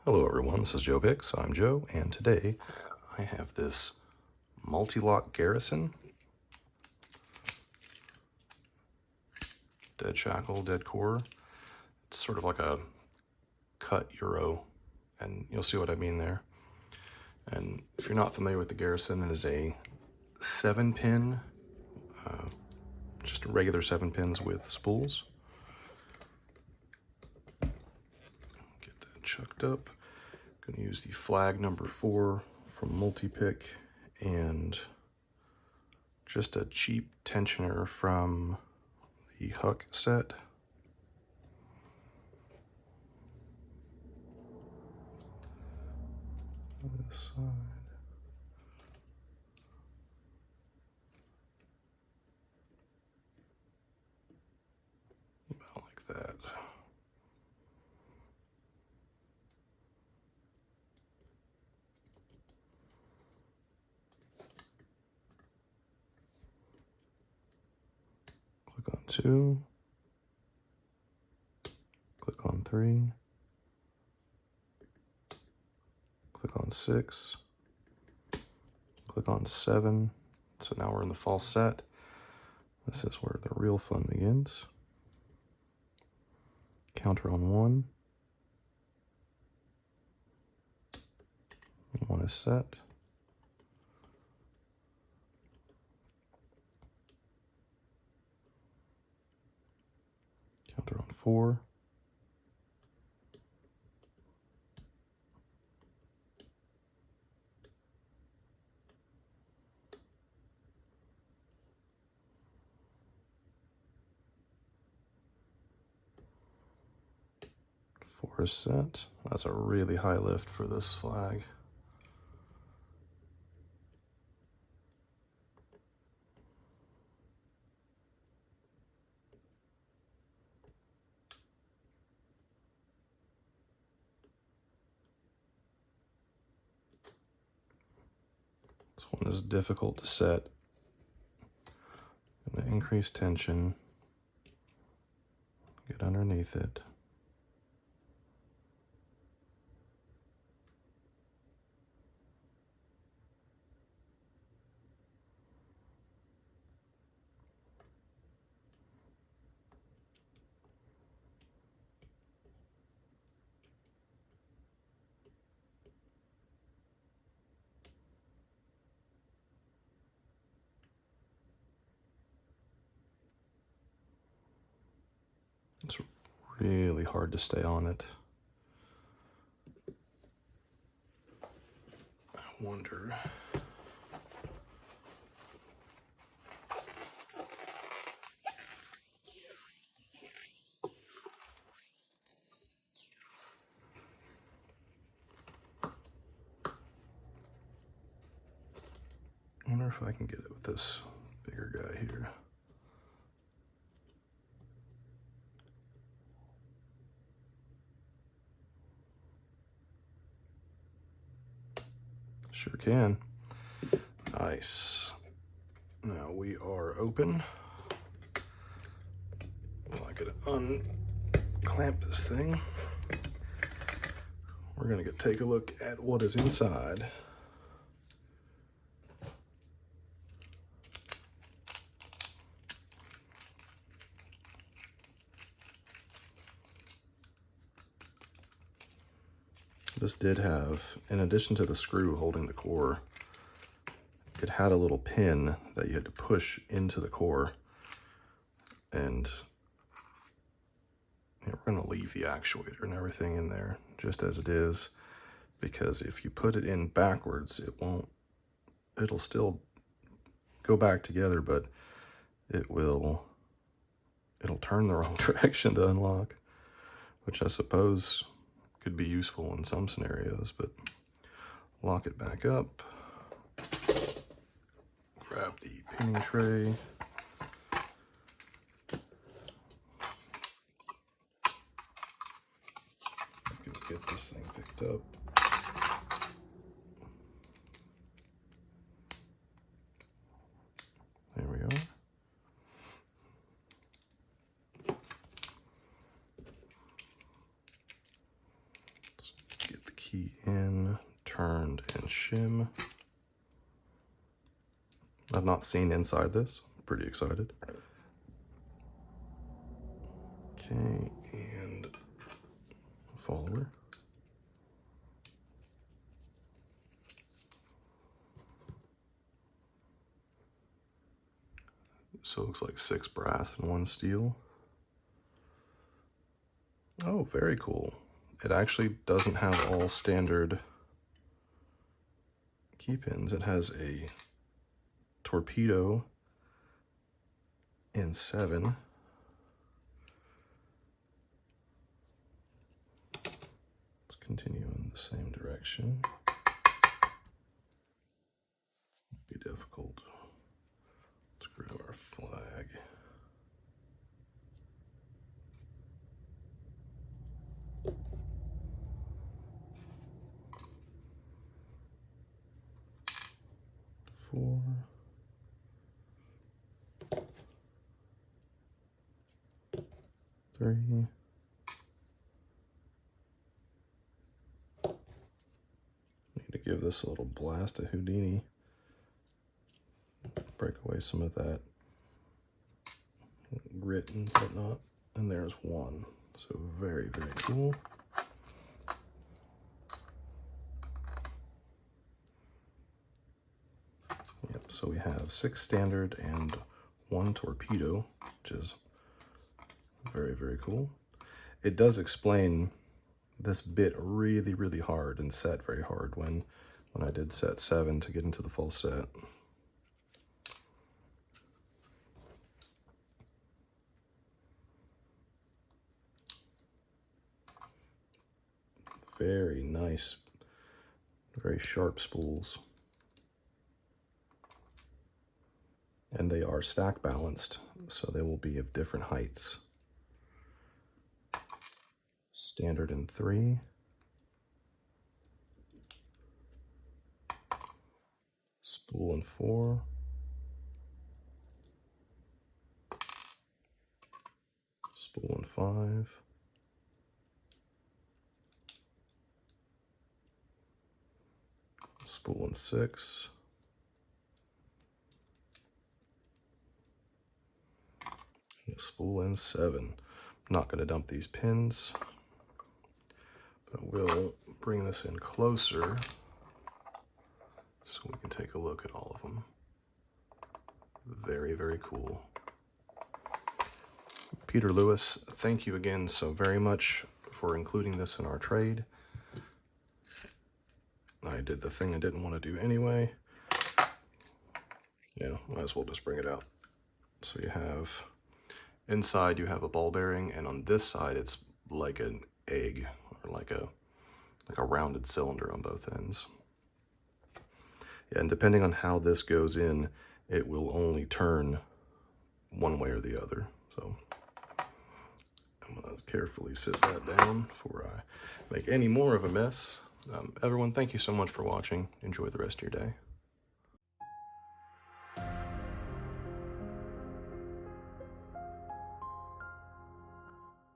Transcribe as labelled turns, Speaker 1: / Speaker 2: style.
Speaker 1: Hello everyone, this is Joe Bix. I'm Joe, and today I have this Mul-T-Lock Garrison. Dead shackle, dead core. It's sort of like a cut Euro, and you'll see what I mean there. And if you're not familiar with the Garrison, it is a 7-pin, just regular 7 pins with spools. Get that chucked up. Going to use the flag number 4 from Multi-Pick and just a cheap tensioner from the Huck set. This side. About like that. Click on 2, click on 3, click on 6, click on 7. So now we're in the false set. This is where the real fun begins. Counter on 1. 1 is set. Counter on 4. Four is set. That's a really high lift for this flag. This one is difficult to set. I'm going to increase tension, get underneath it. It's really hard to stay on it. I wonder. I wonder if I can get it with this bigger guy here. Sure can. Nice. Now we are open. Well, I could unclamp this thing. We're gonna take a look at what is inside. This did have, in addition to the screw holding the core, it had a little pin that you had to push into the core. And we're going to leave the actuator and everything in there just as it is, because if you put it in backwards, it'll still go back together, but it'll turn the wrong direction to unlock, which I suppose could be useful in some scenarios. But lock it back up, grab the pinning tray, get this thing picked up. There we are. in, turned, and shim. I've not seen inside this. I'm pretty excited. Okay, and follower. So it looks like 6 brass and 1 steel. Oh, very cool. It actually doesn't have all standard key pins. It has a torpedo in 7. Let's continue in the same direction. It's going to be difficult. Let's grab our flag. Four. Three. Need to give this a little blast of Houdini. Break away some of that grit and whatnot. And there's 1. So very, very cool. Yep, so we have 6 standard and 1 torpedo, which is very, very cool. It does explain this bit really, really hard and set very hard when I did set 7 to get into the full set. Very nice, very sharp spools. And they are stack balanced, so they will be of different heights. Standard in 3. Spool in 4. Spool in 5. Spool in 6. And a spool in 7. I'm not going to dump these pins, but we'll bring this in closer so we can take a look at all of them. Very, very cool. Peter Lewis, thank you again so very much for including this in our trade. I did the thing I didn't want to do anyway. Yeah, might as well just bring it out. So you have, inside you have a ball bearing, and on this side it's like an egg, or like a rounded cylinder on both ends. Yeah, and depending on how this goes in, it will only turn one way or the other. So I'm going to carefully sit that down before I make any more of a mess. Everyone, thank you so much for watching. Enjoy the rest of your day.